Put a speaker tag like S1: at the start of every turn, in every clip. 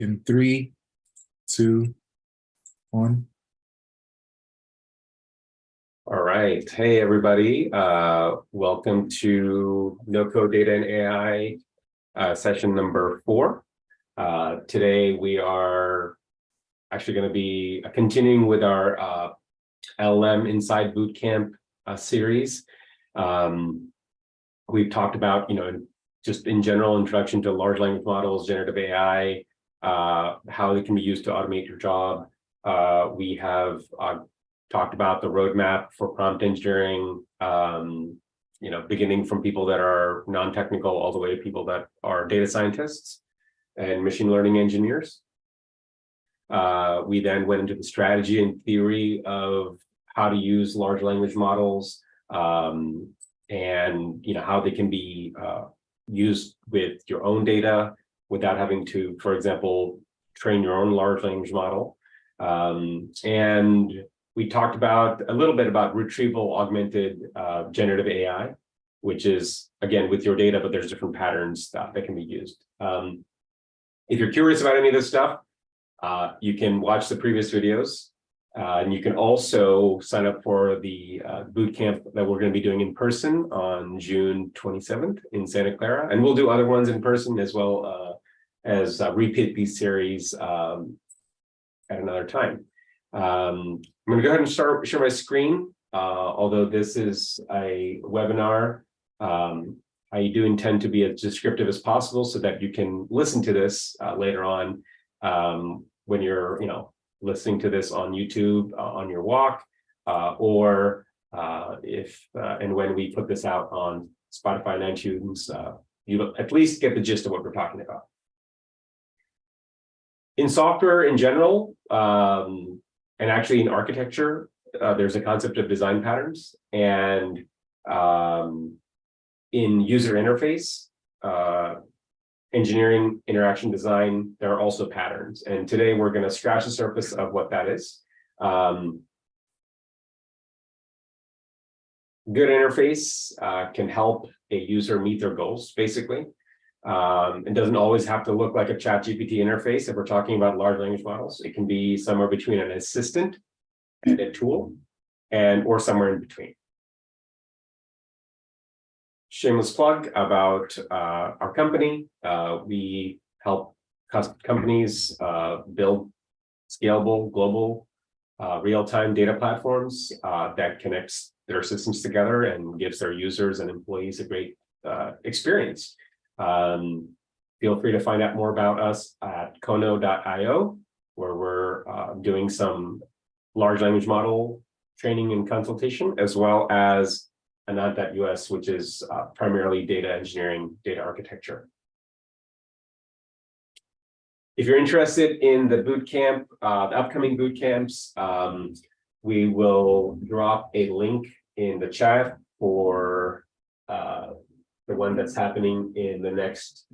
S1: In 3, 2, 1.
S2: All right. Hey, everybody. Welcome to No Code Data and AI session number 4. Today, we are actually going to be continuing with our LLM Inside Bootcamp series. We've talked about, just in general, introduction to large language models, generative AI, how they can be used to automate your job. We have talked about the roadmap for prompt engineering, beginning from people that are non-technical all the way to people that are data scientists and machine learning engineers. We then went into the strategy and theory of how to use large language models and how they can be used with your own data without having to, for example, train your own large language model. And we talked about a little bit about retrieval augmented generative AI, which is, again, with your data, but there's different patterns that can be used. If you're curious about any of this stuff, you can watch the previous videos. And you can also sign up for the boot camp that we're going to be doing in person on June 27th in Santa Clara. And we'll do other ones in person as well as repeat these series at another time. I'm going to go ahead and share my screen. Although this is a webinar, I do intend to be as descriptive as possible so that you can listen to this later on when you're, listening to this on YouTube on your walk, or if and when we put this out on Spotify and iTunes, you'll at least get the gist of what we're talking about. In software in general, and actually in architecture, there's a concept of design patterns, and in user interface, engineering, interaction design, there are also patterns. And today we're going to scratch the surface of what that is. Good interface can help a user meet their goals, basically. It doesn't always have to look like a ChatGPT interface if we're talking about large language models. It can be somewhere between an assistant and a tool, or somewhere in between. Shameless plug about our company. We help companies build scalable, global, real-time data platforms that connects their systems together and gives their users and employees a great experience. Feel free to find out more about us at kono.io, where we're doing some large language model training and consultation, as well as anant.us, which is primarily data engineering, data architecture. If you're interested in the bootcamp, the upcoming boot camps, we will drop a link in the chat for the one that's happening in the next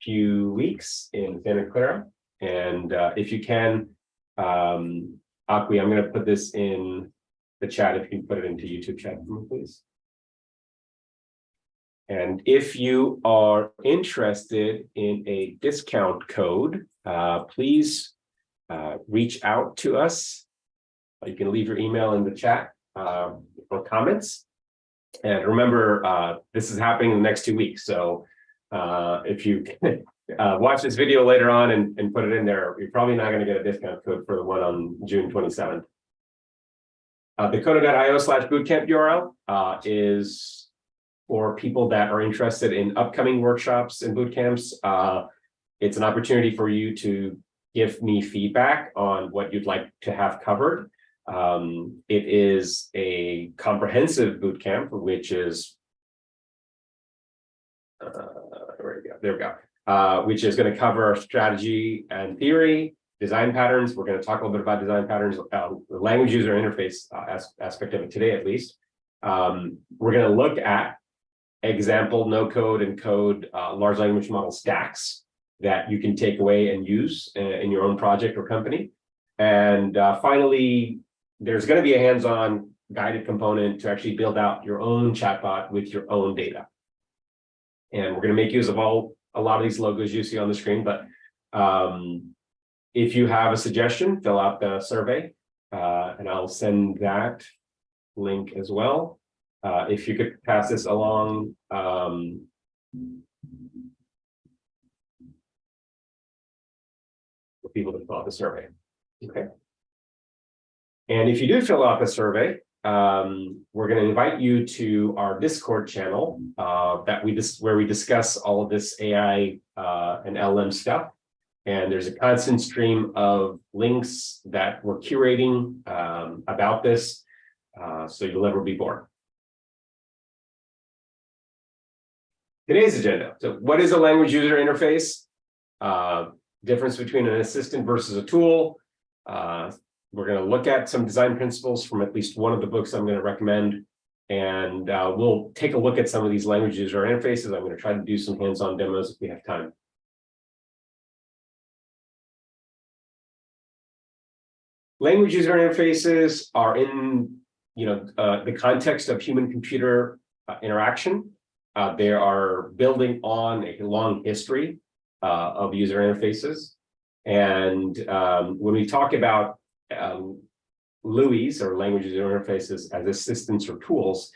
S2: few weeks in Santa Clara. And if you can, Akwi, I'm going to put this in the chat, if you can put it into YouTube chat for me, please. And if you are interested in a discount code, please reach out to us. You can leave your email in the chat or comments. And remember, this is happening in the next 2 weeks. So if you watch this video later on and put it in there, you're probably not going to get a discount code for the one on June 27th. The kono.io/bootcamp URL is for people that are interested in upcoming workshops and bootcamps. It's an opportunity for you to give me feedback on what you'd like to have covered. It is a comprehensive bootcamp, which is there we go. Which is going to cover strategy and theory, design patterns. We're going to talk a little bit about design patterns, the language user interface aspect of it today, at least. We're going to look at example, no code and code large language model stacks that you can take away and use in your own project or company. And finally, there's going to be a hands-on guided component to actually build out your own chatbot with your own data. And we're going to make use of a lot of these logos you see on the screen, but If you have a suggestion, fill out the survey, and I'll send that link as well. If you could pass this along, for people to fill out the survey. Okay. And if you do fill out the survey, we're going to invite you to our Discord channel where we discuss all of this AI and LM stuff. And there's a constant stream of links that we're curating about this, so you'll never be bored. Today's agenda. So what is a language user interface? Difference between an assistant versus a tool. We're going to look at some design principles from at least one of the books I'm going to recommend. And we'll take a look at some of these language user interfaces. I'm going to try to do some hands-on demos if we have time. Language user interfaces are in the context of human-computer interaction. They are building on a long history of user interfaces. And when we talk about LUIs, or language user interfaces, as assistants or tools,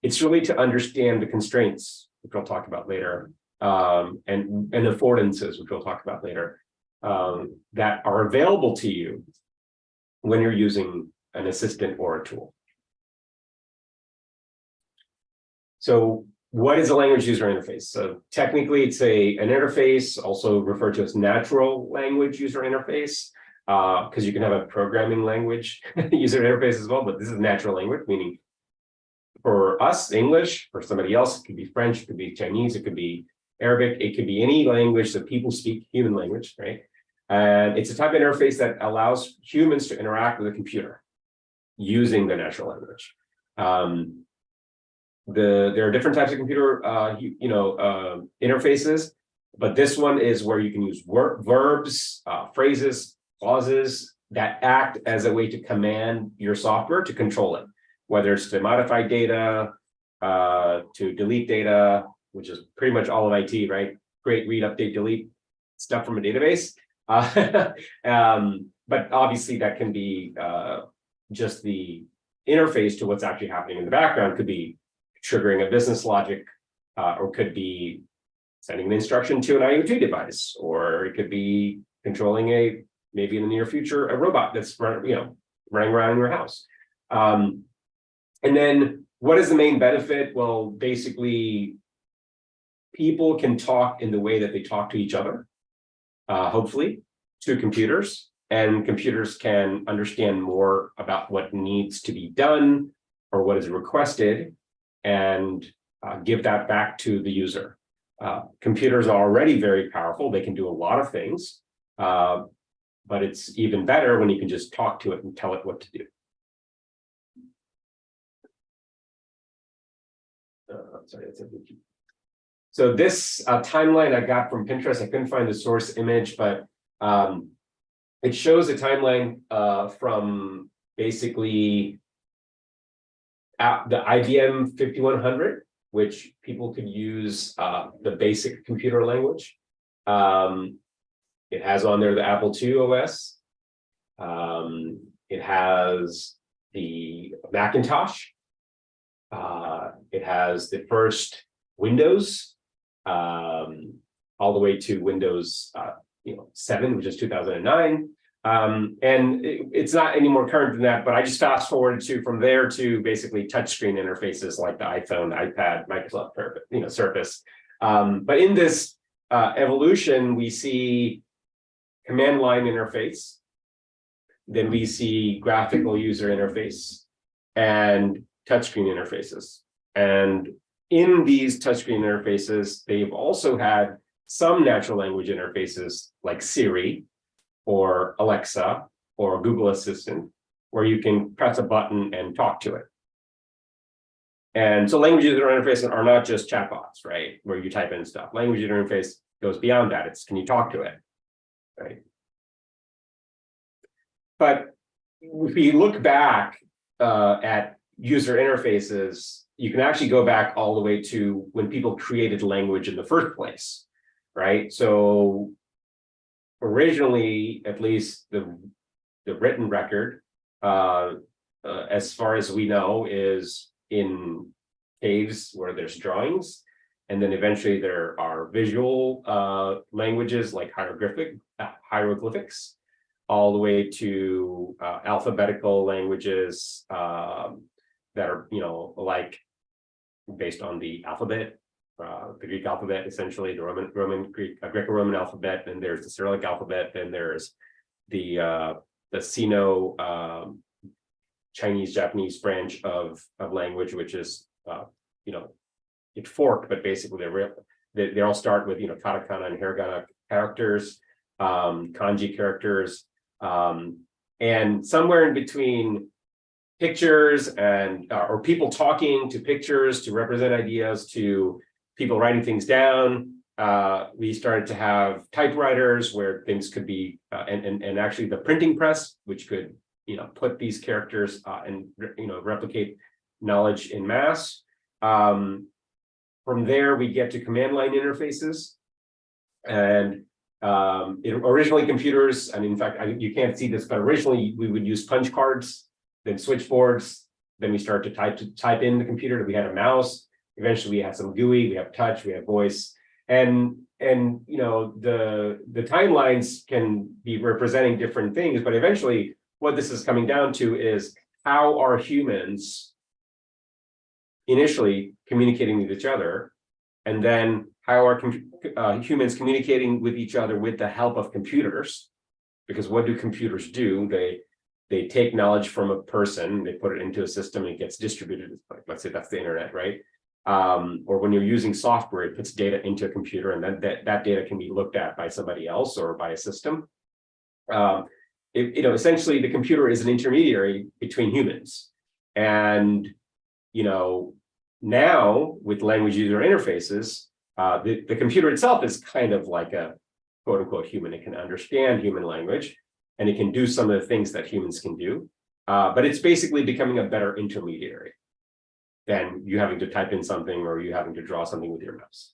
S2: it's really to understand the constraints, which we'll talk about later, and affordances, which we'll talk about later, that are available to you when you're using an assistant or a tool. So what is a language user interface? So technically it's an interface, also referred to as natural language user interface, because you can have a programming language user interface as well, but this is natural language, meaning for us, English, for somebody else, it could be French, it could be Chinese, it could be Arabic, it could be any language that people speak, human language, right? And it's a type of interface that allows humans to interact with a computer using the natural language. There are different types of computer, interfaces, but this one is where you can use verbs, phrases, clauses that act as a way to command your software to control it, whether it's to modify data, to delete data, which is pretty much all of IT, right? Create, read, update, delete stuff from a database. But obviously that can be just the interface to what's actually happening in the background. Could be triggering a business logic, or could be sending an instruction to an IoT device, or it could be controlling maybe in the near future, a robot that's running around in your house. And then what is the main benefit? Well, basically, people can talk in the way that they talk to each other, hopefully, to computers, and computers can understand more about what needs to be done or what is requested, and give that back to the user. Computers are already very powerful. They can do a lot of things, but it's even better when you can just talk to it and tell it what to do. Sorry, that's a big key. So this timeline I got from Pinterest. I couldn't find the source image, but it shows a timeline from basically the IBM 5100, which people could use the basic computer language. It has on there the Apple II OS. It has the Macintosh. It has the first Windows, all the way to Windows 7, which is 2009. And it's not any more current than that, but I just fast forwarded from there to basically touchscreen interfaces like the iPhone, iPad, Microsoft Surface. But in this evolution, we see command line interface, then we see graphical user interface, and touchscreen interfaces. And in these touchscreen interfaces, they've also had some natural language interfaces like Siri or Alexa or Google Assistant, where you can press a button and talk to it. And so language user interfaces are not just chatbots, right, where you type in stuff. Language user interface goes beyond that. It's, can you talk to it, right? But if we look back at user interfaces, you can actually go back all the way to when people created language in the first place, right? So originally, at least the written record, as far as we know, is in caves where there's drawings. And then eventually there are visual languages like hieroglyphics, all the way to alphabetical languages that are, like based on the alphabet, the Greek alphabet, essentially the Greco-Roman alphabet. Then there's the Cyrillic alphabet. Then there's the Sino Chinese Japanese branch of language, which is it forked, but basically they all start with katakana and hiragana characters, kanji characters, and somewhere in between pictures and or people talking to pictures to represent ideas to people writing things down. We started to have typewriters where things could be and actually the printing press, which could put these characters and replicate knowledge in mass. From there, we get to command line interfaces, and originally computers, and in fact, you can't see this, but originally we would use punch cards, then switchboards, then we start to type in the computer. We had a mouse. Eventually, we had some GUI. We have touch. We have voice, and the timelines can be representing different things. But eventually, what this is coming down to is how are humans initially communicating with each other, and then how are humans communicating with each other with the help of computers? Because what do computers do? They take knowledge from a person, they put it into a system, and it gets distributed. Like, let's say that's the internet, right? Or when you're using software, it puts data into a computer, and then that data can be looked at by somebody else or by a system. Essentially, the computer is an intermediary between humans, and now with language user interfaces, the computer itself is kind of like a quote unquote human. It can understand human language, and it can do some of the things that humans can do, but it's basically becoming a better intermediary than you having to type in something or you having to draw something with your mouse.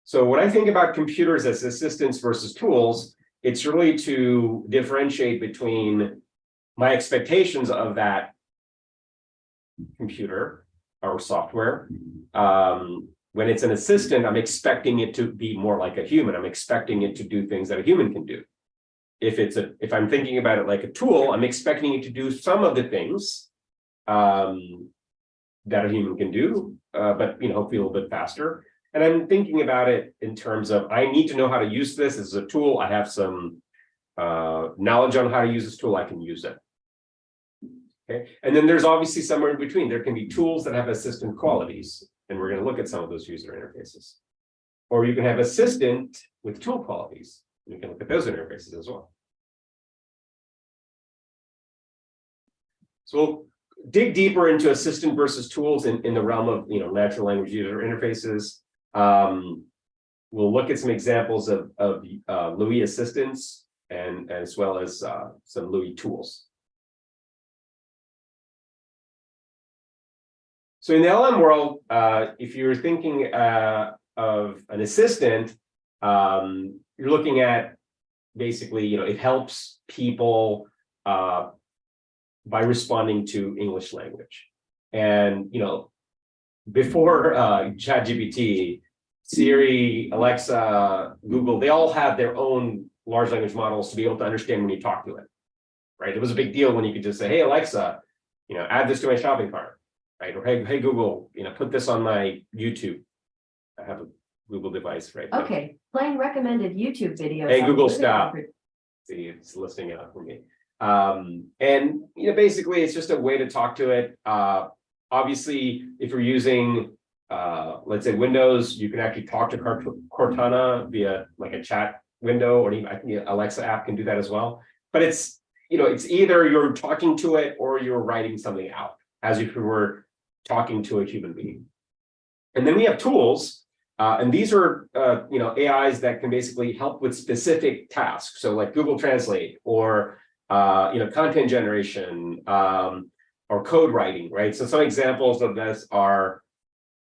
S2: So when I think about computers as assistants versus tools, it's really to differentiate between my expectations of that computer or software. When it's an assistant, I'm expecting it to be more like a human. I'm expecting it to do things that a human can do. If I'm thinking about it like a tool, I'm expecting it to do some of the things that a human can do, but hopefully a little bit faster. And I'm thinking about it in terms of, I need to know how to use this as a tool. I have some knowledge on how to use this tool. I can use it. Okay. And then there's obviously somewhere in between. There can be tools that have assistant qualities, and we're going to look at some of those user interfaces. Or you can have assistant with tool qualities. You can look at those interfaces as well. So we'll dig deeper into assistant versus tools in the realm of natural language user interfaces. We'll look at some examples of LUI assistants and as well as some LUI tools. So in the LM world, if you're thinking of an assistant, you're looking at basically, it helps people by responding to English language. And, before ChatGPT, Siri, Alexa, Google, they all have their own large language models to be able to understand when you talk to it, right? It was a big deal when you could just say, hey, Alexa, add this to my shopping cart, right? Or hey, Google, put this on my YouTube. I have a Google device, right?
S3: Okay, playing recommended YouTube videos.
S2: Hey, Google, stop. See, it's listing it out for me. And basically, it's just a way to talk to it. Obviously, if you're using, let's say Windows, you can actually talk to Cortana via like a chat window, or even Alexa app can do that as well. But it's it's either you're talking to it or you're writing something out as if you were talking to a human being. And then we have tools, and these are AIs that can basically help with specific tasks. So like Google Translate or content generation or code writing, right? So some examples of this are,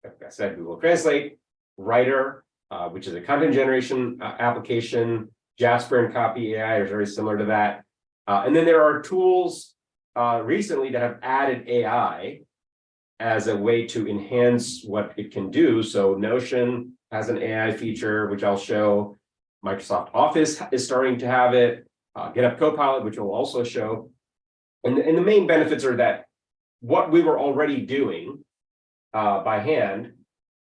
S2: like I said, Google Translate, Writer, which is a content generation application. Jasper and Copy AI are very similar to that. And then there are tools recently that have added AI as a way to enhance what it can do. So Notion has an AI feature, which I'll show. Microsoft Office is starting to have it. GitHub Copilot, which will also show. And the main benefits are that what we were already doing by hand,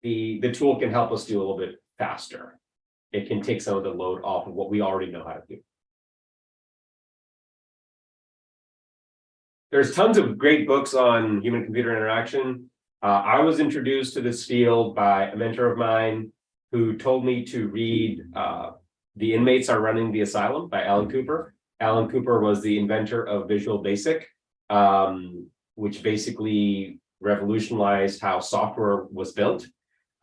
S2: the tool can help us do a little bit faster. It can take some of the load off of what we already know how to do. There's tons of great books on human-computer interaction. I was introduced to this field by a mentor of mine who told me to read The Inmates Are Running the Asylum by Alan Cooper. Alan Cooper was the inventor of Visual Basic, which basically revolutionized how software was built.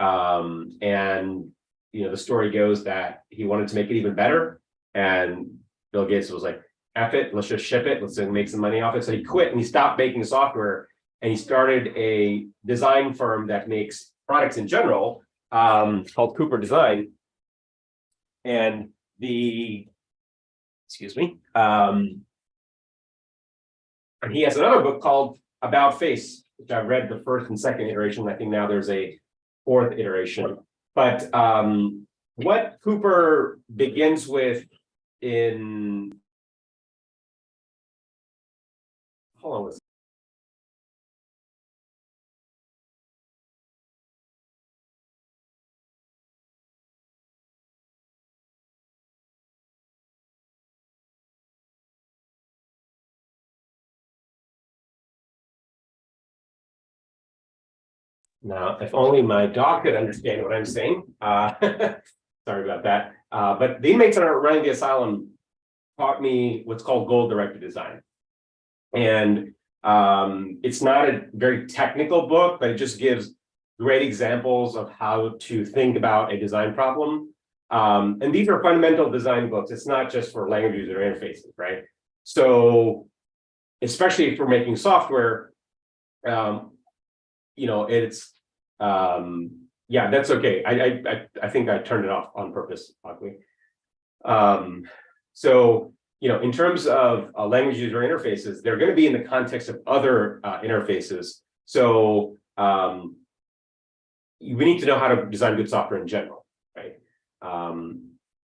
S2: And the story goes that he wanted to make it even better. And Bill Gates was like, F it, let's just ship it, let's make some money off it. So he quit and he stopped making software and he started a design firm that makes products in general, called Cooper Design. And and he has another book called About Face, which I've read the first and second iteration. I think now there's a fourth iteration. But what Cooper begins with in hold on. Now, if only my dog could understand what I'm saying. Sorry about that. But the inmates that are running the asylum taught me what's called goal-directed design. And it's not a very technical book, but it just gives great examples of how to think about a design problem. And these are fundamental design books. It's not just for language user interfaces, right? So, especially if we're making software, it's yeah, that's okay. I think I turned it off on purpose, oddly. So in terms of language user interfaces, they're going to be in the context of other interfaces. So we need to know how to design good software in general, right?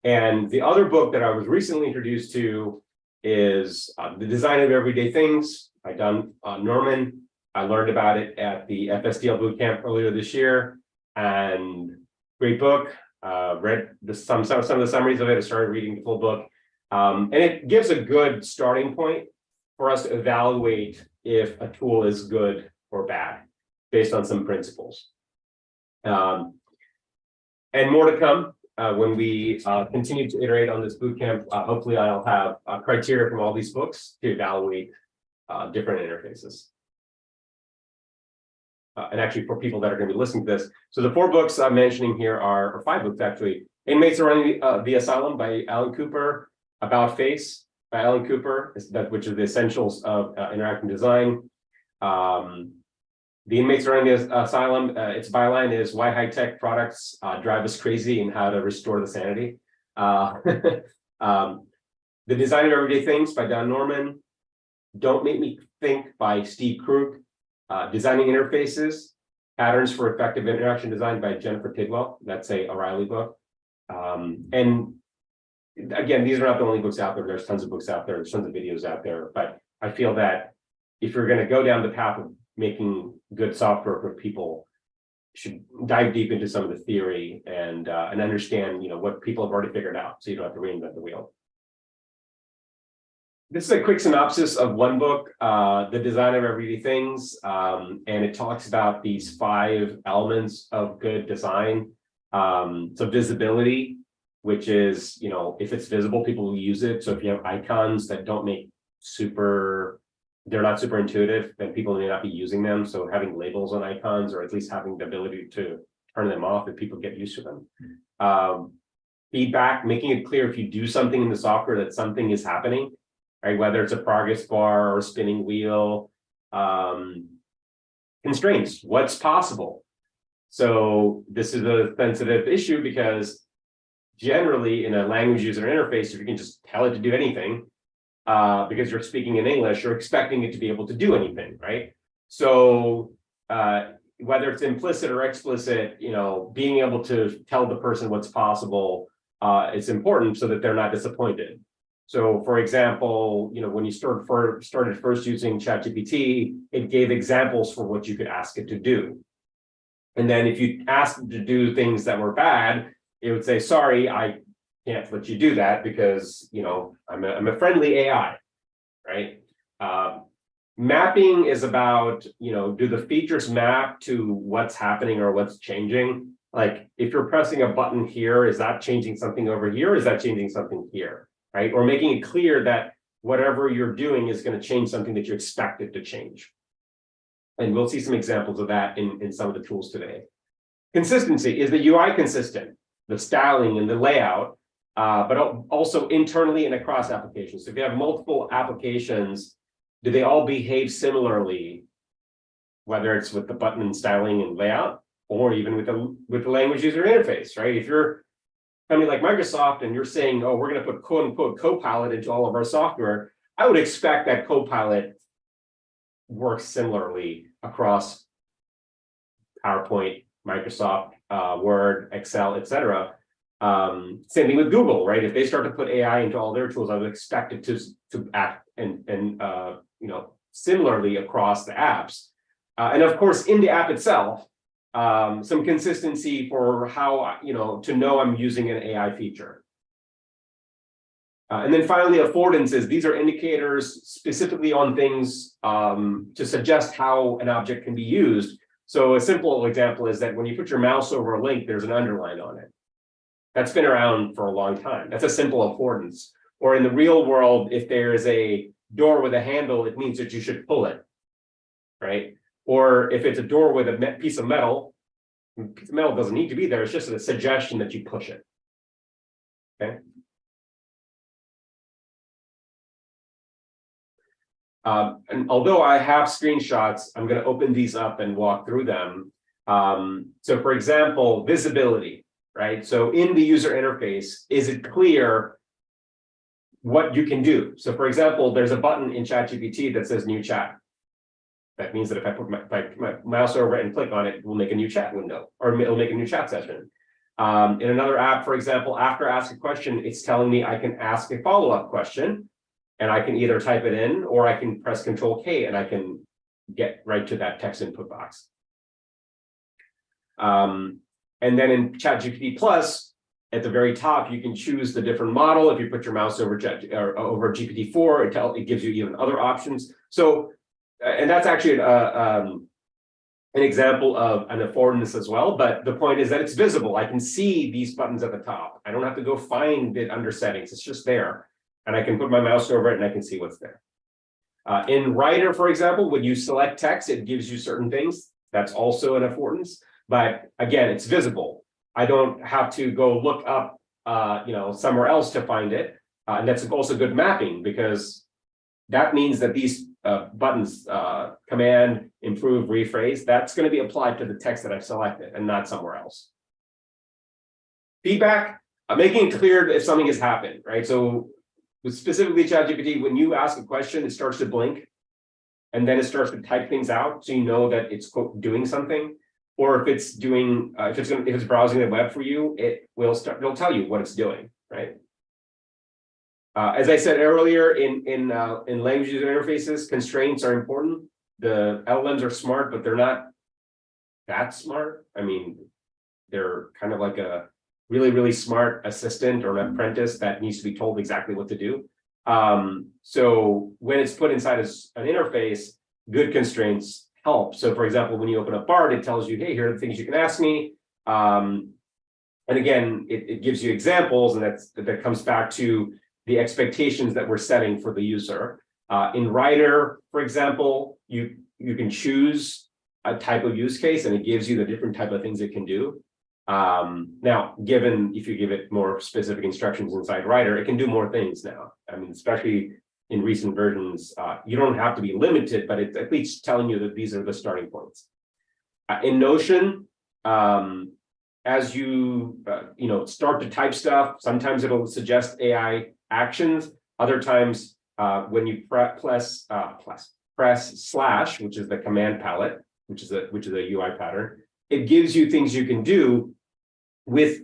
S2: And the other book that I was recently introduced to is The Design of Everyday Things by Don Norman. I learned about it at the FSDL bootcamp earlier this year, and great book. Read some of the summaries of it. I started reading the full book, and it gives a good starting point for us to evaluate if a tool is good or bad based on some principles. And more to come when we continue to iterate on this bootcamp. Hopefully, I'll have criteria from all these books to evaluate different interfaces. And actually, for people that are going to be listening to this, so the 4 books I'm mentioning here or 5 books actually: Inmates Are Running the Asylum by Alan Cooper, About Face by Alan Cooper, which is the essentials of interactive design. The Inmates Are Running the Asylum, its byline is Why High-Tech Products Drive Us Crazy and How to Restore the Sanity. The Design of Everyday Things by Don Norman. Don't Make Me Think by Steve Krug. Designing Interfaces, Patterns for Effective Interaction Design by Jennifer Tidwell. That's a O'Reilly book. And again, these are not the only books out there. There's tons of books out there. There's tons of videos out there. But I feel that if you're going to go down the path of making good software for people, you should dive deep into some of the theory and understand, what people have already figured out, so you don't have to reinvent the wheel. This is a quick synopsis of one book, The Design of Everyday Things, and it talks about these 5 elements of good design. So visibility, which is, if it's visible, people will use it. So if you have icons that don't they're not super intuitive, then people may not be using them. So having labels on icons, or at least having the ability to turn them off if people get used to them. Feedback, making it clear if you do something in the software that something is happening. Right, whether it's a progress bar or a spinning wheel. Constraints, what's possible? So this is a sensitive issue because generally in a language user interface, if you can just tell it to do anything, because you're speaking in English, you're expecting it to be able to do anything, right? So whether it's implicit or explicit, being able to tell the person what's possible, it's important so that they're not disappointed. So, for example, when you started first using ChatGPT, it gave examples for what you could ask it to do. And then if you asked it to do things that were bad, it would say, sorry, I can't let you do that because, I'm a friendly AI, right? Mapping is about, do the features map to what's happening or what's changing? Like if you're pressing a button here, is that changing something over here? Or is that changing something here, right? Or making it clear that whatever you're doing is going to change something that you expect it to change. And we'll see some examples of that in some of the tools today. Consistency, is the UI consistent? The styling and the layout, but also internally and across applications. So if you have multiple applications, do they all behave similarly, whether it's with the button and styling and layout, or even with the language user interface, right? If you're a company like Microsoft and you're saying, oh, we're going to put quote unquote Copilot into all of our software, I would expect that Copilot works similarly across PowerPoint, Microsoft, Word, Excel, etc. Same thing with Google, right? If they start to put AI into all their tools, I would expect it to act and similarly across the apps. And of course, in the app itself, some consistency for how, to know I'm using an AI feature. And then finally, affordances. These are indicators specifically on things to suggest how an object can be used. So a simple example is that when you put your mouse over a link, there's an underline on it. That's been around for a long time. That's a simple affordance. Or in the real world, if there is a door with a handle, it means that you should pull it, right? Or if it's a door with a piece of metal doesn't need to be there. It's just a suggestion that you push it, okay? And although I have screenshots, I'm going to open these up and walk through them. So for example, visibility, right? So in the user interface, is it clear what you can do? So for example, there's a button in ChatGPT that says new chat. That means that if I put my mouse over it and click on it, it will make a new chat window, or it'll make a new chat session. In another app, for example, after I ask a question, it's telling me I can ask a follow-up question. And I can either type it in or I can press Control K and I can get right to that text input box. And then in ChatGPT Plus, at the very top, you can choose the different model. If you put your mouse over over GPT-4, it gives you even other options. So, and that's actually an example of an affordance as well. But the point is that it's visible. I can see these buttons at the top. I don't have to go find it under settings. It's just there. And I can put my mouse over it and I can see what's there. In Writer, for example, when you select text, it gives you certain things. That's also an affordance. But again, it's visible. I don't have to go look up, somewhere else to find it. And that's also good mapping because that means that these buttons, command, improve, rephrase, that's going to be applied to the text that I've selected and not somewhere else. Feedback, making it clear if something has happened, right? So specifically ChatGPT, when you ask a question, it starts to blink and then it starts to type things out. So you know that it's quote, doing something, or if it's doing, if it's browsing the web for you, it'll tell you what it's doing, right? As I said earlier, in language user interfaces, constraints are important. The LLMs are smart, but they're not that smart. I mean, they're kind of like a really, really smart assistant or an apprentice that needs to be told exactly what to do. So when it's put inside an interface, good constraints help. So for example, when you open up Bard, it tells you, hey, here are the things you can ask me. And again, it gives you examples, and that comes back to the expectations that we're setting for the user. In Writer, for example, you can choose a type of use case and it gives you the different type of things it can do. Now, if you give it more specific instructions inside Writer, it can do more things now. I mean, especially in recent versions, you don't have to be limited, but it's at least telling you that these are the starting points. In Notion, as you start to type stuff, sometimes it'll suggest AI actions. Other times, when you press slash, which is the command palette, which is a UI pattern, it gives you things you can do with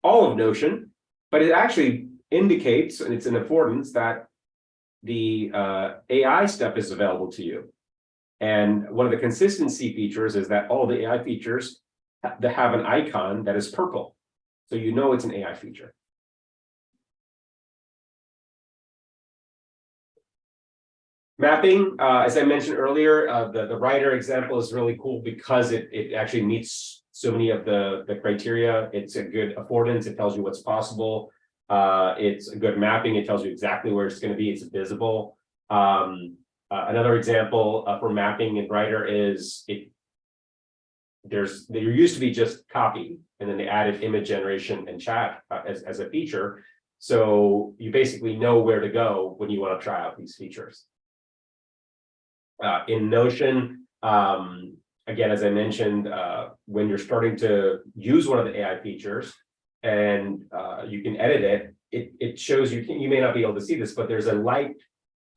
S2: all of Notion, but it actually indicates, and it's an affordance, that the AI stuff is available to you. And one of the consistency features is that all the AI features that have an icon that is purple. So you know it's an AI feature. Mapping, as I mentioned earlier, the writer example is really cool because it actually meets so many of the criteria. It's a good affordance. It tells you what's possible. It's a good mapping. It tells you exactly where it's going to be. It's visible. Another example for mapping in writer is there used to be just copy, and then they added image generation and chat as a feature. So you basically know where to go when you want to try out these features. In Notion, again, as I mentioned, when you're starting to use one of the AI features and you can edit it shows you may not be able to see this, but there's a light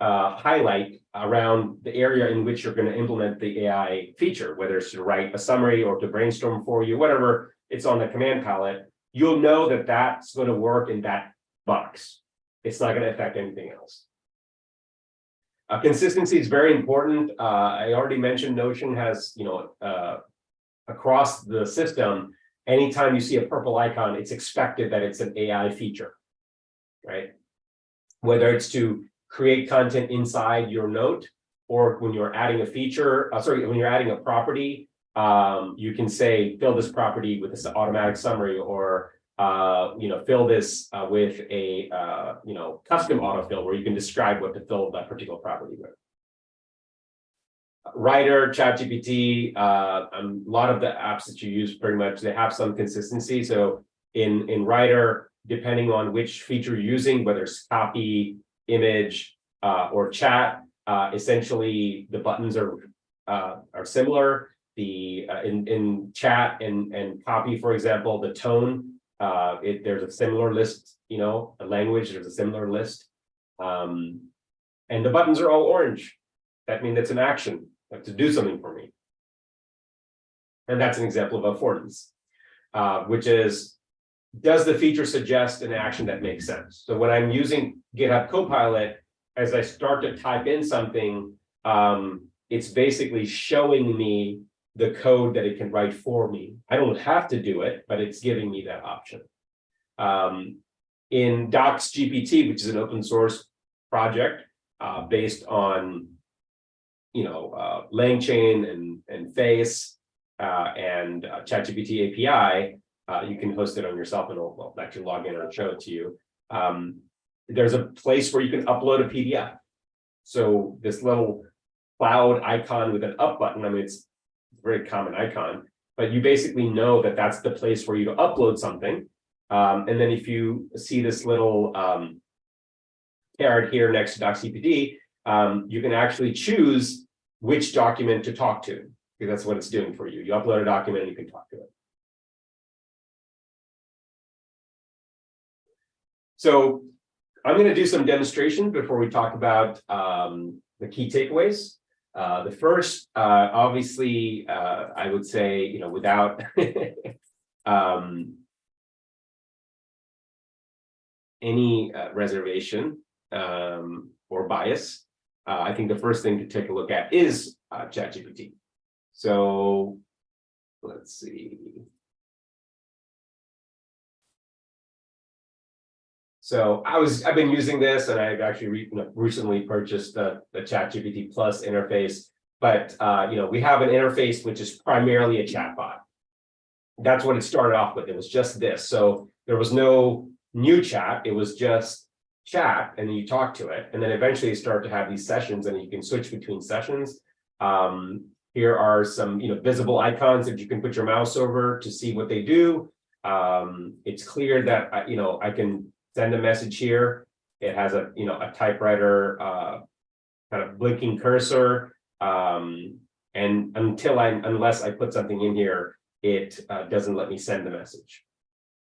S2: highlight around the area in which you're going to implement the AI feature, whether it's to write a summary or to brainstorm for you, whatever it's on the command palette. You'll know that that's going to work in that box. It's not going to affect anything else. Consistency is very important. I already mentioned Notion has, across the system, anytime you see a purple icon, it's expected that it's an AI feature, right? Whether it's to create content inside your note, or when you're adding a feature, when you're adding a property, you can say, fill this property with this automatic summary, or fill this with a custom autofill where you can describe what to fill that particular property with. Writer, ChatGPT, a lot of the apps that you use, pretty much they have some consistency. So in Writer, depending on which feature you're using, whether it's copy, image, or chat, essentially the buttons are similar. In chat and copy, for example, the tone. There's a similar list, a language, there's a similar list. And the buttons are all orange. That means it's an action, to do something for me. And that's an example of affordance, which is, does the feature suggest an action that makes sense? So when I'm using GitHub Copilot, as I start to type in something, it's basically showing me the code that it can write for me. I don't have to do it, but it's giving me that option. In DocsGPT, which is an open source project based on LangChain and Face and ChatGPT API, you can host it on yourself, and I'll actually log in and show it to you. There's a place where you can upload a PDF. So this little cloud icon with an up button, I mean, it's a very common icon, but you basically know that that's the place for you to upload something. And then if you see this little caret here next to DocsGPT, you can actually choose which document to talk to, because that's what it's doing for you. You upload a document and you can talk to it. So I'm going to do some demonstrations before we talk about the key takeaways. The first, obviously, I would say, without any reservation or bias, I think the first thing to take a look at is ChatGPT. So let's see. So I've been using this, and I've actually recently purchased the ChatGPT Plus interface. But we have an interface which is primarily a chatbot. That's what it started off with. It was just this. So there was no new chat. It was just chat, and then you talk to it, and then eventually you start to have these sessions, and you can switch between sessions. Here are some visible icons that you can put your mouse over to see what they do. It's clear that I can send a message here. It has a typewriter kind of blinking cursor, and unless I put something in here, it doesn't let me send the message,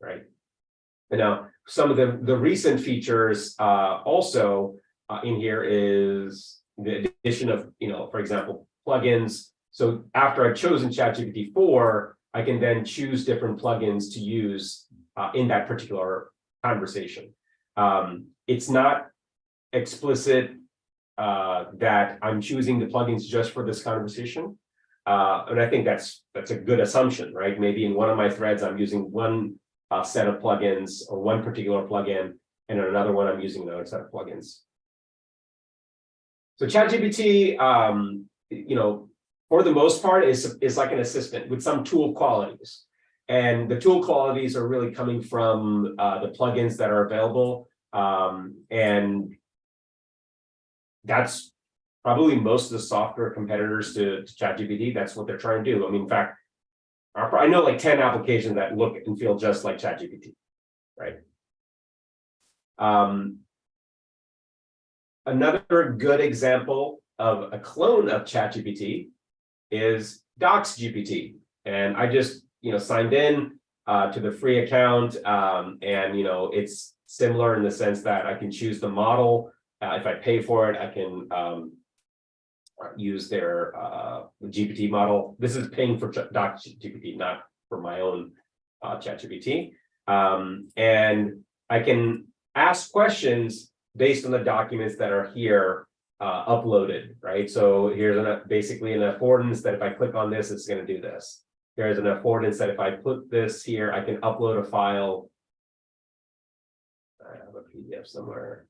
S2: right? And now some of the recent features also in here is the addition of, for example, plugins. So after I've chosen ChatGPT 4, I can then choose different plugins to use in that particular conversation. It's not explicit that I'm choosing the plugins just for this conversation. And I think that's a good assumption, right? Maybe in one of my threads, I'm using one set of plugins or one particular plugin, and in another one, I'm using another set of plugins. So ChatGPT, for the most part, is like an assistant with some tool qualities. And the tool qualities are really coming from the plugins that are available. And that's probably most of the software competitors to ChatGPT. That's what they're trying to do. I mean, in fact, I know like 10 applications that look and feel just like ChatGPT, right? Another good example of a clone of ChatGPT is DocsGPT. And I just, signed in to the free account. And, it's similar in the sense that I can choose the model. If I pay for it, I can use their GPT model. This is paying for DocsGPT, not for my own ChatGPT. And I can ask questions based on the documents that are here uploaded, right? So here's basically an affordance that if I click on this, it's going to do this. There's an affordance that if I put this here, I can upload a file. I have a PDF somewhere.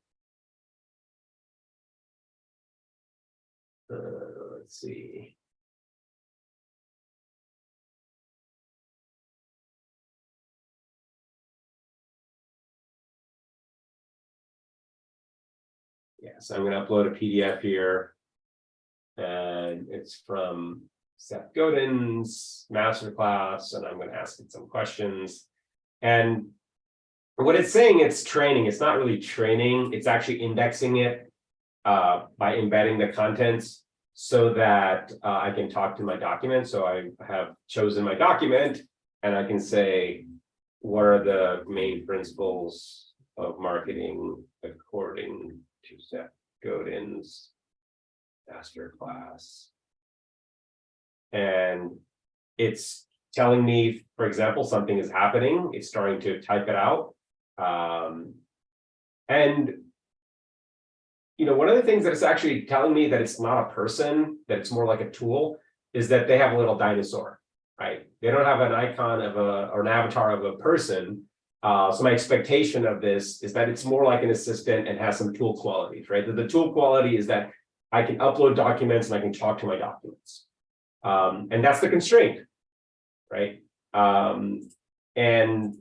S2: Let's see. Yeah, so I'm going to upload a PDF here. And it's from Seth Godin's masterclass, and I'm going to ask it some questions. And what it's saying, it's training. It's not really training. It's actually indexing it by embedding the contents so that I can talk to my document. So I have chosen my document, and I can say, what are the main principles of marketing according to Seth Godin's masterclass? And it's telling me, for example, something is happening. It's starting to type it out. And one of the things that it's actually telling me that it's not a person, that it's more like a tool, is that they have a little dinosaur, right? They don't have an icon of or an avatar of a person. So my expectation of this is that it's more like an assistant and has some tool qualities, right? The tool quality is that I can upload documents and I can talk to my documents. And that's the constraint, right? And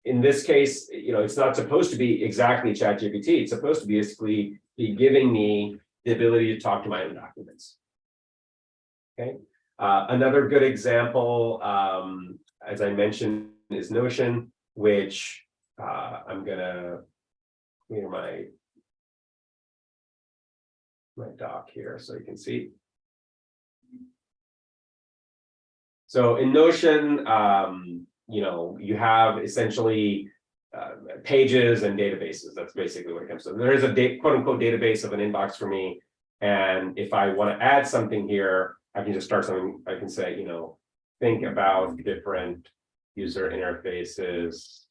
S2: in this case, it's not supposed to be exactly ChatGPT. It's supposed to basically be giving me the ability to talk to my own documents. Okay. Another good example, as I mentioned, is Notion, which I'm gonna clear my doc here so you can see. So in Notion, you have essentially pages and databases. That's basically what it comes to. There is a quote unquote database of an inbox for me. And if I want to add something here, I can just start something. I can say, think about different user interfaces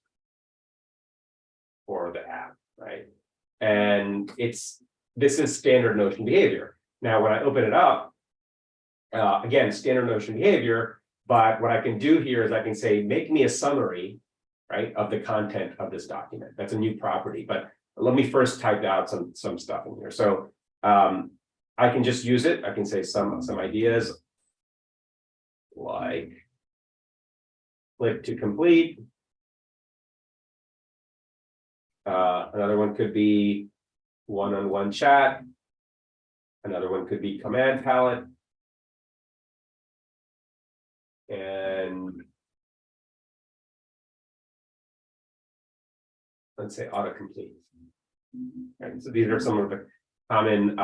S2: for the app, right? And this is standard Notion behavior. Now, when I open it up, again, standard Notion behavior. But what I can do here is I can say, make me a summary, right, of the content of this document. That's a new property. But let me first type out some stuff in here. So I can just use it. I can say some ideas like click to complete. Another one could be one-on-one chat. Another one could be command palette. And let's say autocomplete. And so these are some of the common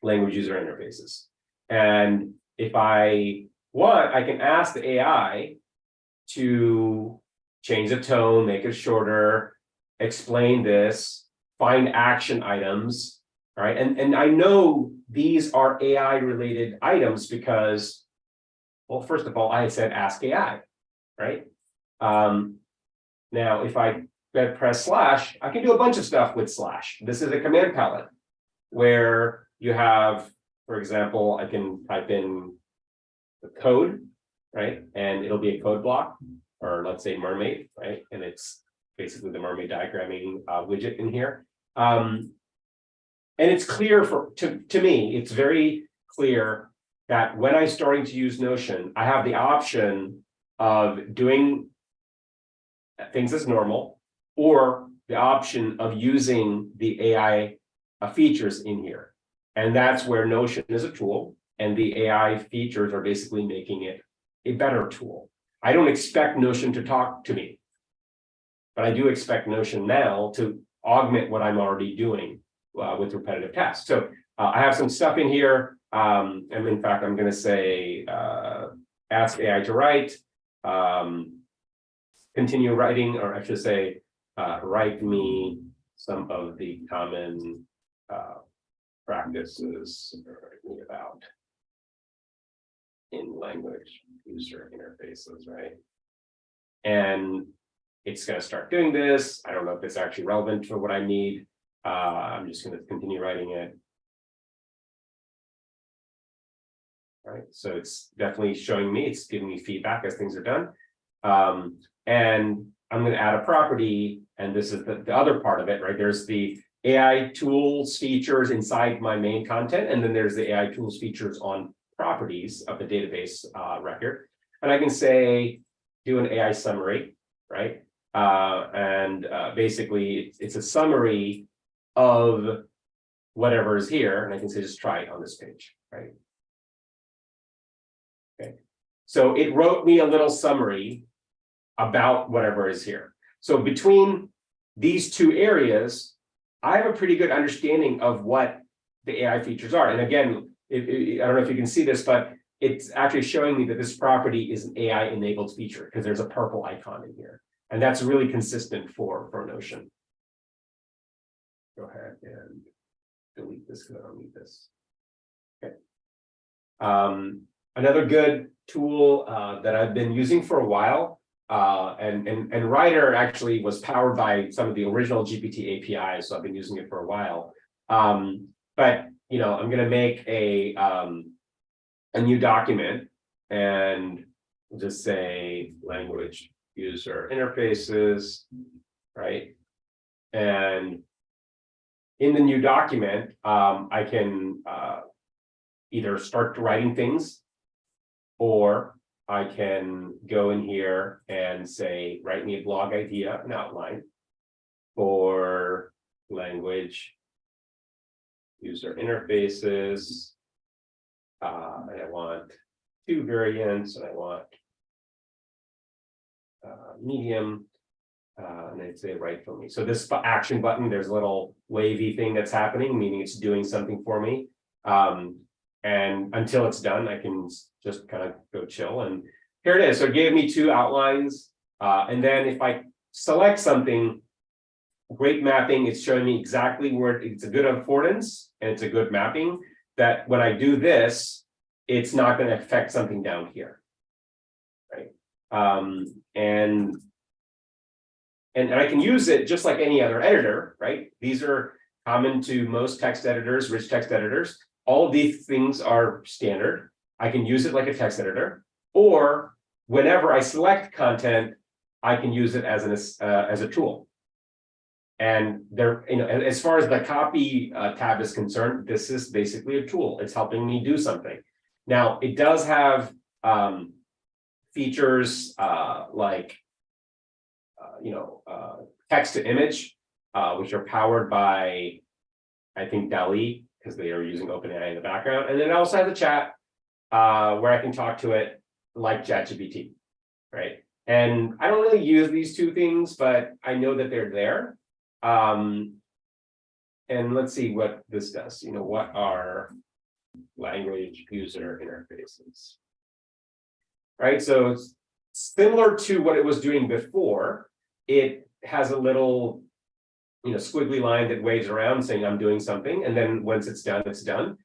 S2: language user interfaces. And if I One, I can ask the AI to change the tone, make it shorter, explain this, find action items, right? And I know these are AI related items because, well, first of all, I said ask AI, right? Now, if I press slash, I can do a bunch of stuff with slash. This is a command palette where you have, for example, I can type in the code, right? And it'll be a code block, or let's say mermaid, right? And it's basically the mermaid diagramming widget in here. And it's clear to me, it's very clear that when I'm starting to use Notion, I have the option of doing things as normal, or the option of using the AI features in here. And that's where Notion is a tool, and the AI features are basically making it a better tool. I don't expect Notion to talk to me, but I do expect Notion now to augment what I'm already doing with repetitive tasks. So I have some stuff in here. And in fact, I'm going to say, ask AI to write, continue writing, or I should say, write me some of the common practices about in language user interfaces, right? And it's going to start doing this. I don't know if it's actually relevant for what I need. I'm just going to continue writing it. All right, so it's definitely showing me, it's giving me feedback as things are done. And I'm going to add a property, and this is the other part of it, right? There's the AI tools features inside my main content, and then there's the AI tools features on properties of the database record. And I can say, do an AI summary, right? Basically, it's a summary of whatever is here, and I can say, just try it on this page, right? Okay, so it wrote me a little summary about whatever is here. So between these two areas, I have a pretty good understanding of what the AI features are. And again, I don't know if you can see this, but it's actually showing me that this property is an AI enabled feature because there's a purple icon in here. And that's really consistent for Notion. Go ahead and delete this because I don't need this. Okay. Another good tool that I've been using for a while, and Writer actually was powered by some of the original GPT APIs, so I've been using it for a while. But you know, I'm going to make a new document, and we'll just say language user interfaces, right? And in the new document, I can either start writing things, or I can go in here and say, write me a blog idea, an outline for language user interfaces. And I want 2 variants, and I want medium, and I'd say write for me. So this action button, there's a little wavy thing that's happening, meaning it's doing something for me. And until it's done, I can just kind of go chill. And here it is. So it gave me 2 outlines. And then if I select something, great mapping, it's showing me exactly where it's a good affordance and it's a good mapping, that when I do this, it's not going to affect something down here. Right. And I can use it just like any other editor, right? These are common to most text editors, rich text editors. All of these things are standard. I can use it like a text editor, or whenever I select content, I can use it as a tool. And there, you know, as far as the copy tab is concerned, this is basically a tool. It's helping me do something. Now, it does have features like text to image, which are powered by, I think, DALL-E, because they are using OpenAI in the background. And then it also has a chat where I can talk to it like ChatGPT, right? And I don't really use these 2 things, but I know that they're there. And let's see what this does. You know, what are language user interfaces? right? So it's similar to what it was doing before. It has a little, squiggly line that waves around saying I'm doing something, and then once it's done, it's done.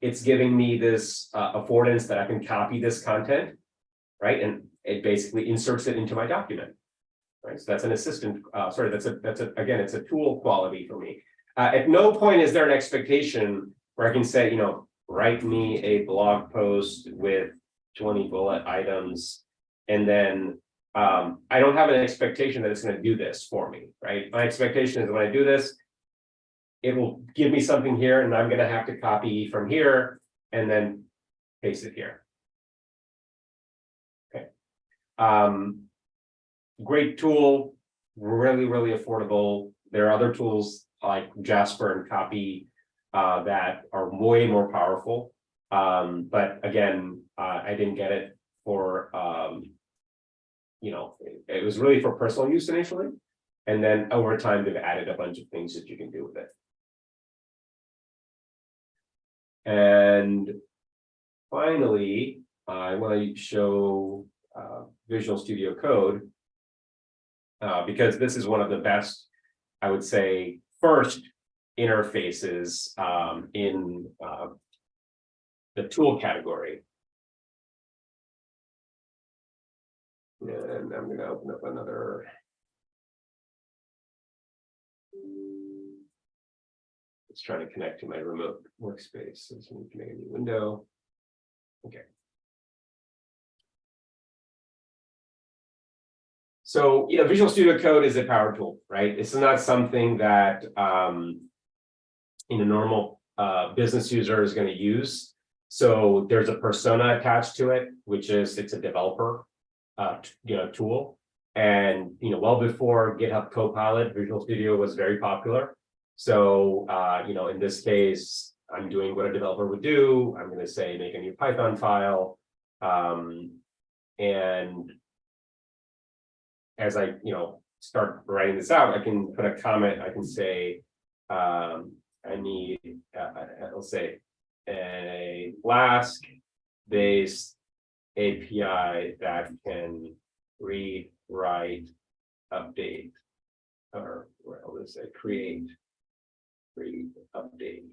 S2: It's giving me this affordance that I can copy this content, right? And it basically inserts it into my document, right? So that's an assistant. Sorry, that's again, it's a tool quality for me. At no point is there an expectation where I can say, write me a blog post with 20 bullet items, and then I don't have an expectation that it's going to do this for me, right? My expectation is when I do this, it will give me something here, and I'm going to have to copy from here and then paste it here. Okay. Great tool, really, really affordable. There are other tools like Jasper and Copy that are way more powerful. But again, I didn't get it for, it was really for personal use initially. And then over time, they've added a bunch of things that you can do with it. And finally, I want to show Visual Studio Code because this is one of the best, I would say, first interfaces in the tool category. And I'm going to open up another. It's trying to connect to my remote workspace. So it's going to make a new window. Okay. So, Visual Studio Code is a power tool, right? It's not something that a normal business user is going to use. So there's a persona attached to it, which is it's a developer, tool. And well before GitHub Copilot, Visual Studio was very popular. So in this case, I'm doing what a developer would do. I'm going to say make a new Python file, and as I start writing this out, I can put a comment. I can say I need I'll say a Flask-based API that can read, write, update, or let's say create, read, update.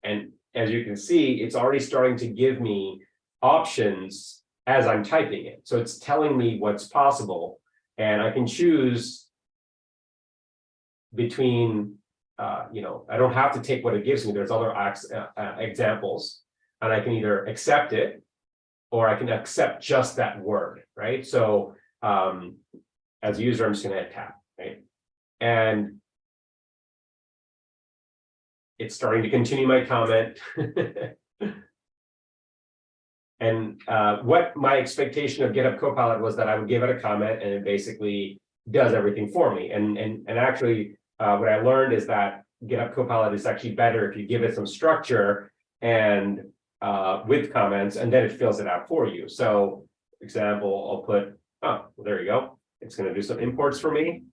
S2: And as you can see, it's already starting to give me options as I'm typing it. So it's telling me what's possible, and I can choose between, I don't have to take what it gives me. There's other examples, and I can either accept it or I can accept just that word, right? So as a user, I'm just going to hit tab, right? And it's starting to continue my comment. And what my expectation of GitHub Copilot was that I would give it a comment and it basically does everything for me. And actually, what I learned is that GitHub Copilot is actually better if you give it some structure and with comments, and then it fills it out for you. So, example, I'll put, well, there you go. It's going to do some imports for me.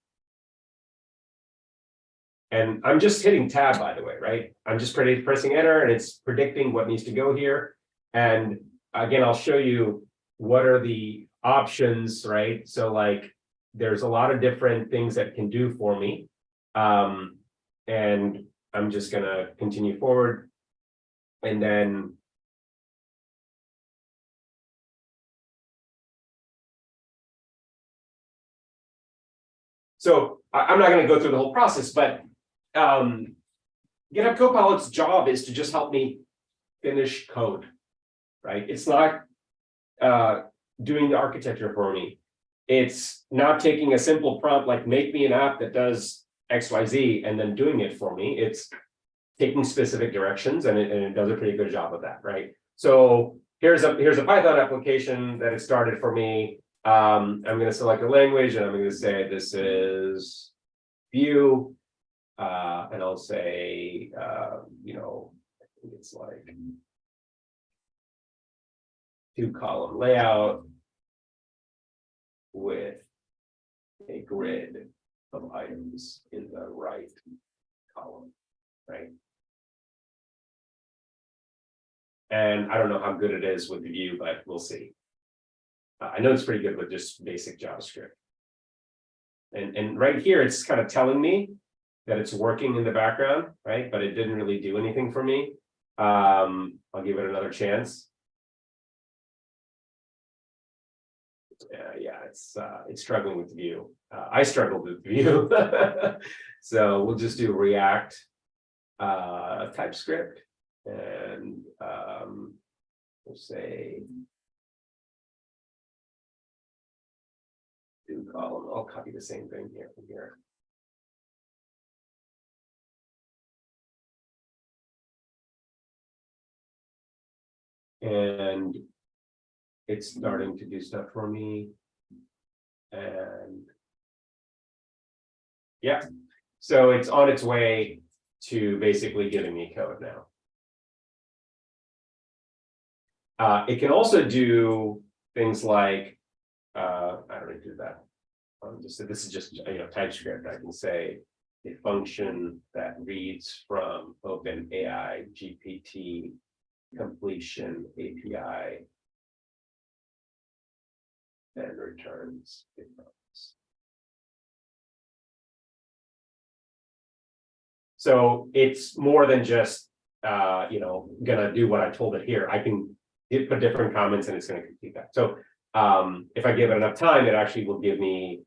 S2: And I'm just hitting tab, by the way, right? I'm just pressing enter, and it's predicting what needs to go here. And again, I'll show you what are the options, right? So like, there's a lot of different things that it can do for me. And I'm just going to continue forward. And then so I'm not going to go through the whole process, but GitHub Copilot's job is to just help me finish code, right? It's not doing the architecture for me. It's not taking a simple prompt like make me an app that does XYZ and then doing it for me. It's taking specific directions, and it does a pretty good job of that, right? So here's a Python application that it started for me. I'm going to select a language, and I'm going to say this is Vue, and I'll say I think it's like 2-column layout with a grid of items in the right column, right? And I don't know how good it is with the view, but we'll see. I know it's pretty good with just basic JavaScript. And right here, it's kind of telling me that it's working in the background, right? But it didn't really do anything for me. I'll give it another chance. Yeah, it's struggling with Vue. I struggled with Vue. So we'll just do React TypeScript, and we'll say do column. I'll copy the same thing here from here. And it's starting to do stuff for me. And yeah, so it's on its way to basically giving me code now. It can also do things like, I already did that. This is just TypeScript. I can say a function that reads from OpenAI GPT completion API and returns a promise. So it's more than just gonna do what I told it here. I can put different comments and it's going to complete that. So if I give it enough time, it actually will give me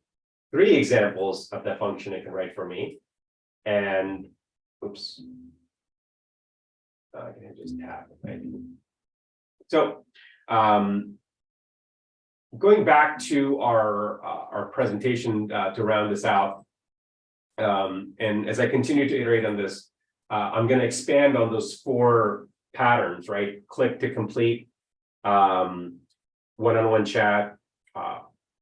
S2: 3 examples of the function it can write for me. And oops, I can just tap. Right? So going back to our presentation to round this out, and as I continue to iterate on this, I'm going to expand on those 4 patterns, right? Click to complete, one-on-one chat,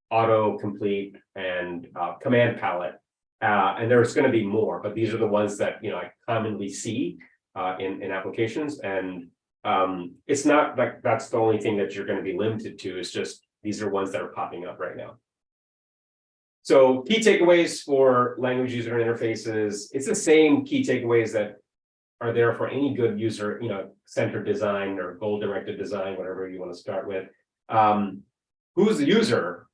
S2: auto complete, and command palette. And there's going to be more, but these are the ones that I commonly see in applications. And it's not like that's the only thing that you're going to be limited to. It's just these are ones that are popping up right now. So key takeaways for language user interfaces. It's the same key takeaways that are there for any good user, centered design or goal-directed design, whatever you want to start with. Who's the user,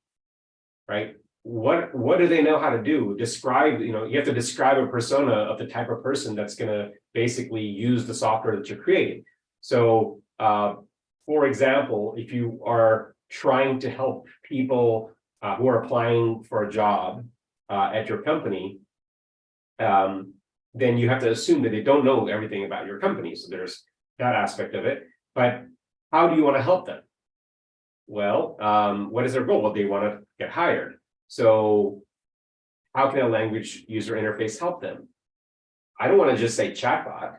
S2: right? What do they know how to do? Describe, you have to describe a persona of the type of person that's going to basically use the software that you're creating. So, for example, if you are trying to help people who are applying for a job at your company, then you have to assume that they don't know everything about your company. So there's that aspect of it. But how do you want to help them? Well, what is their goal? Well, they want to get hired. So how can a language user interface help them? I don't want to just say chatbot,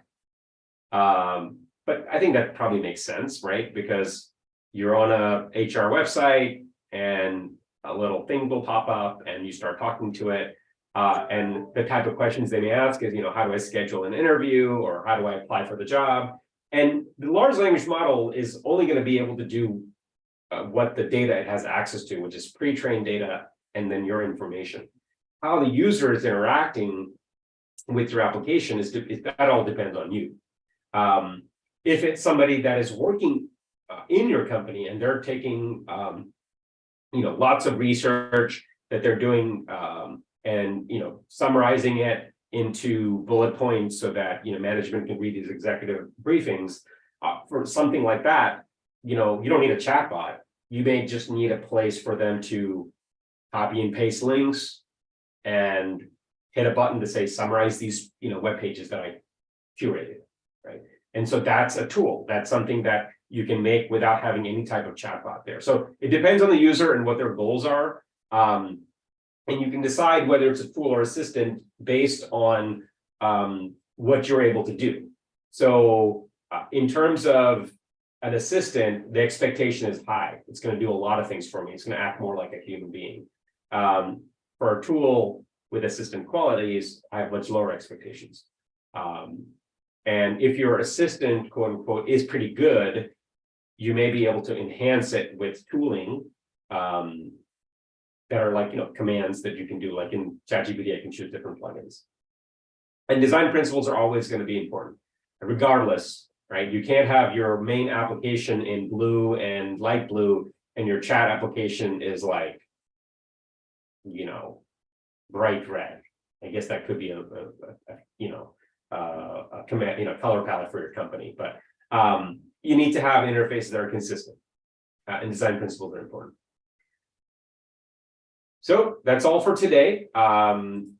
S2: but I think that probably makes sense, right? Because you're on a HR website and a little thing will pop up and you start talking to it. And the type of questions they may ask is, how do I schedule an interview, or how do I apply for the job? And the large language model is only going to be able to do what the data it has access to, which is pre-trained data and then your information. How the user is interacting with your application that all depends on you. If it's somebody that is working in your company and they're taking lots of research that they're doing and summarizing it into bullet points so that management can read these executive briefings, for something like that, you don't need a chatbot. You may just need a place for them to copy and paste links and hit a button to say summarize these web pages that I curated, right? And so that's a tool. That's something that you can make without having any type of chatbot there. So it depends on the user and what their goals are. And you can decide whether it's a tool or assistant based on what you're able to do. So in terms of an assistant, the expectation is high. It's going to do a lot of things for me. It's going to act more like a human being. For a tool with assistant qualities, I have much lower expectations. And if your assistant, quote unquote, is pretty good, you may be able to enhance it with tooling that are like, commands that you can do, like in ChatGPT, I can choose different plugins. And design principles are always going to be important, regardless right? You can't have your main application in blue and light blue, and your chat application is like, you know, bright red. I guess that could be a command, color palette for your company, but you need to have interfaces that are consistent, and design principles are important. So that's all for today. And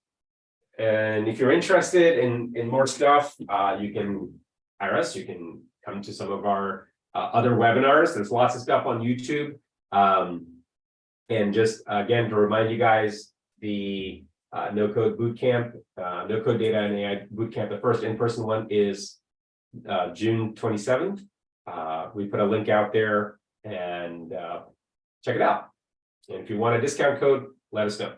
S2: if you're interested in more stuff, you can hire us. You can come to some of our other webinars. There's lots of stuff on YouTube. And just again, to remind you guys, the no code bootcamp, no code data and AI bootcamp, the first in-person one is June 27th. We put a link out there, and check it out. And if you want a discount code, let us know.